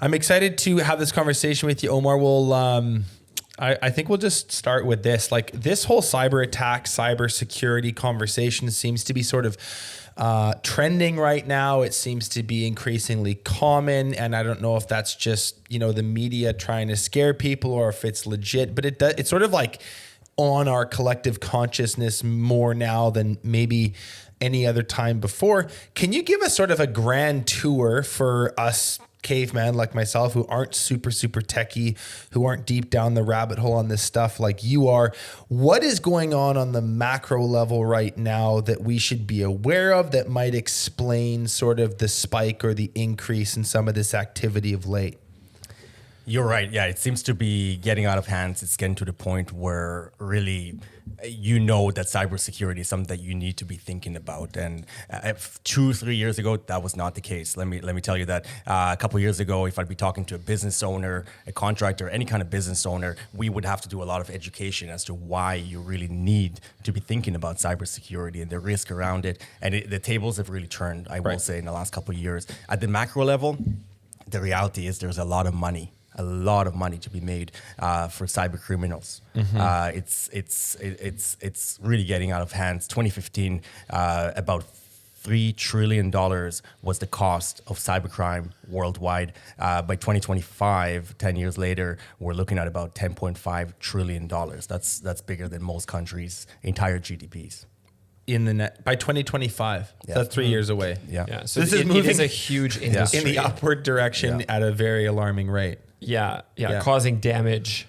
I'm excited to have this conversation with you, Omar. I think we'll just start with this. Like this whole cyber attack, cyber security conversation seems to be sort of trending right now. It seems to be increasingly common. And I don't know if that's just, the media trying to scare people or if it's legit, but it's sort of like on our collective consciousness more now than maybe any other time before. Can you give us sort of a grand tour for us caveman like myself who aren't super techie, who aren't deep down the rabbit hole on this stuff like you are? What is going on the macro level right now that we should be aware of that might explain sort of the spike or the increase in some of this activity of late? You're right. Yeah, it seems to be getting out of hands. It's getting to the point where really, that cybersecurity is something that you need to be thinking about. And 2-3 years ago, that was not the case. Let me tell you that a couple of years ago, if I'd be talking to a business owner, a contractor, any kind of business owner, we would have to do a lot of education as to why you really need to be thinking about cybersecurity and the risk around it. And the tables have really turned, I will say, in the last couple of years. At the macro level, the reality is there's a lot of money to be made for cyber criminals. Mm-hmm. It's really getting out of hands. 2015, about $3 trillion was the cost of cybercrime worldwide. By 2025, 10 years later, we're looking at about $10.5 trillion. That's bigger than most countries' entire GDPs. By 2025. Yeah. That's 3 years away. Yeah. So this is moving. It is a huge industry in the upward direction at a very alarming rate. Yeah, causing damage.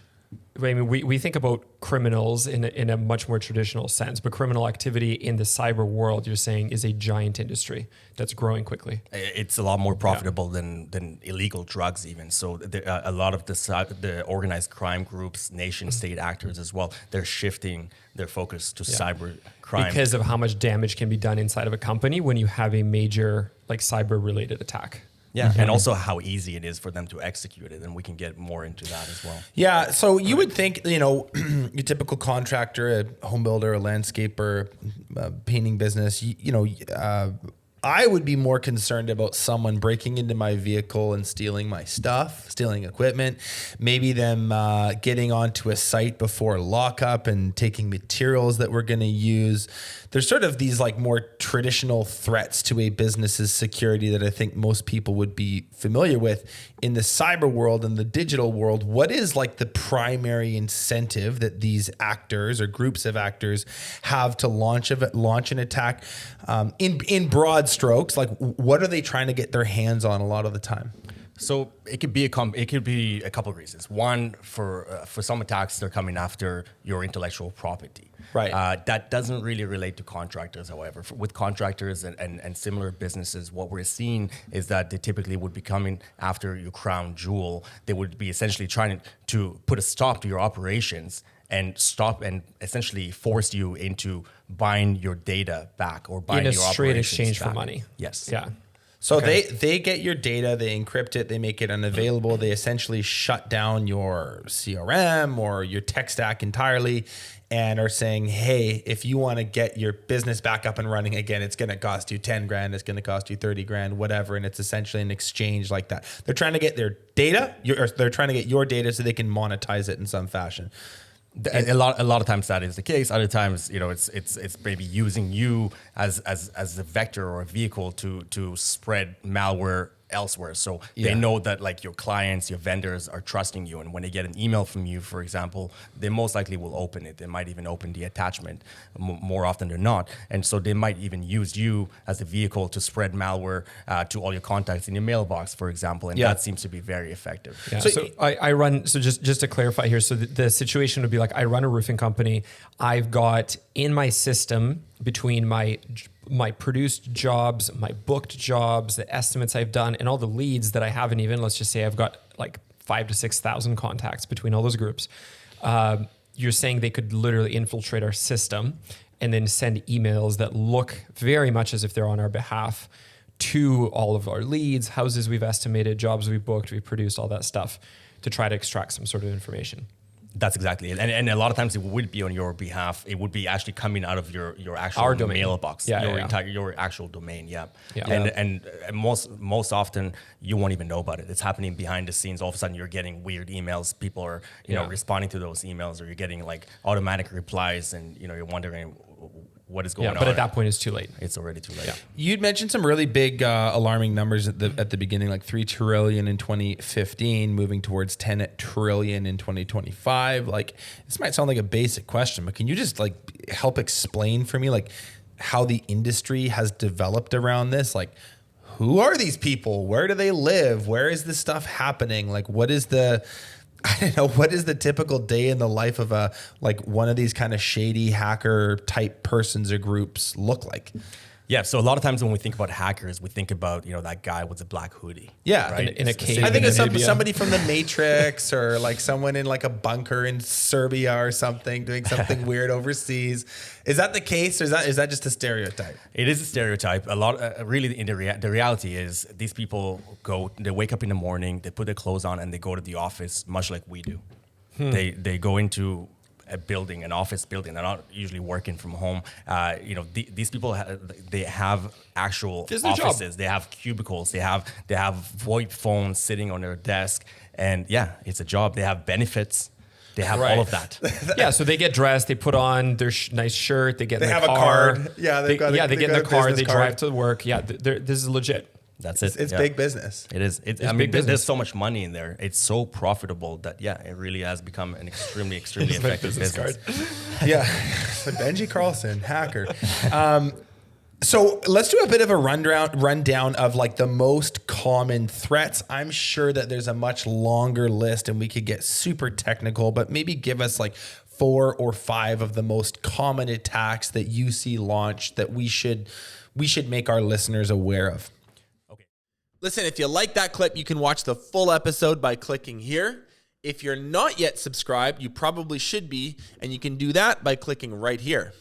I mean, we think about criminals in a much more traditional sense, but criminal activity in the cyber world, you're saying, is a giant industry that's growing quickly. It's a lot more profitable than illegal drugs even. So a lot of the organized crime groups, nation state actors as well, they're shifting their focus to cyber crime. Because of how much damage can be done inside of a company when you have a major cyber related attack. Yeah, and also how easy it is for them to execute it, and we can get more into that as well. Yeah, so you would think, your typical contractor, a home builder, a landscaper, painting business, I would be more concerned about someone breaking into my vehicle and stealing my stuff, stealing equipment, maybe them getting onto a site before lockup and taking materials that we're going to use. There's sort of these more traditional threats to a business's security that I think most people would be familiar with. In the cyber world and the digital world, what is the primary incentive that these actors or groups of actors have to launch an attack? In broad strokes, what are they trying to get their hands on a lot of the time? So it could be a couple of reasons. One, for some attacks, they're coming after your intellectual property. Right. That doesn't really relate to contractors, however. With contractors and similar businesses, what we're seeing is that they typically would be coming after your crown jewel. They would be essentially trying to put a stop to your operations and stop and essentially force you into buying your data back or buying your operations back. In a straight exchange for money. Yes. Yeah. So they get your data, they encrypt it, they make it unavailable. They essentially shut down your CRM or your tech stack entirely and are saying, hey, if you want to get your business back up and running again, it's going to cost you 10 grand, it's going to cost you 30 grand, whatever. And it's essentially an exchange like that. They're trying to get their data, they're trying to get your data so they can monetize it in some fashion. A lot of times that is the case. Other times, it's maybe using you as a vector or a vehicle to spread malware elsewhere. So they know that your clients, your vendors are trusting you. And when they get an email from you, for example, they most likely will open it. They might even open the attachment more often than not. And so they might even use you as a vehicle to spread malware to all your contacts in your mailbox, for example. And that seems to be very effective. Yeah. So I run, so just to clarify here, so the situation would be I run a roofing company. I've got in my system between my produced jobs, my booked jobs, the estimates I've done, and all the leads that I haven't even, let's just say I've got 5,000 to 6,000 contacts between all those groups. You're saying they could literally infiltrate our system and then send emails that look very much as if they're on our behalf to all of our leads, houses we've estimated, jobs we've booked, we've produced, all that stuff to try to extract some sort of information. That's exactly it. And a lot of times it would be on your behalf. It would be actually coming out of your actual Our domain. mailbox, Yeah, your yeah. entire your actual domain. Yeah. Yeah. And most often you won't even know about it. It's happening behind the scenes. All of a sudden you're getting weird emails. People are Yeah. responding to those emails, or you're getting like automatic replies, and you're wondering what is going on. But at that point, it's too late. It's already too late. You'd mentioned some really big alarming numbers at the beginning, like 3 trillion in 2015, moving towards 10 trillion in 2025. Like, this might sound like a basic question, but can you just like help explain for me like how the industry has developed around this? Like, who are these people? Where do they live? Where is this stuff happening? Like, what is the typical day in the life of one of these kind of shady hacker type persons or groups look like? Yeah, so a lot of times when we think about hackers, we think about that guy with the black hoodie. Yeah, right? in a cave. I think in it's Namibia. somebody from the Matrix, or like someone in like a bunker in Serbia or something doing something weird overseas. Is that the case, or is that just a stereotype? It is a stereotype. A lot, really, in the reality is these people they wake up in the morning, they put their clothes on, and they go to the office, much like we do. They go into a building, an office building. They're not usually working from home. These people they have actual This is their offices. job. They have cubicles. They have VoIP phones sitting on their desk, and it's a job. They have benefits. They have all of that. Yeah, so they get dressed, they put on their nice shirt, they get in They the have a car. card. Yeah, they get in the car, business they card. drive to work. Yeah, this is legit. That's it. It's Yeah. big business. It is. I mean, big business. there's so much money in there. It's so profitable that it really has become an extremely effective business. Yeah, so Benji Carlson, hacker. So let's do a bit of a rundown of like the most common threats. I'm sure that there's a much longer list, and we could get super technical, but maybe give us like 4 or 5 of the most common attacks that you see launched that we should make our listeners aware of. Listen, if you like that clip, you can watch the full episode by clicking here. If you're not yet subscribed, you probably should be, and you can do that by clicking right here.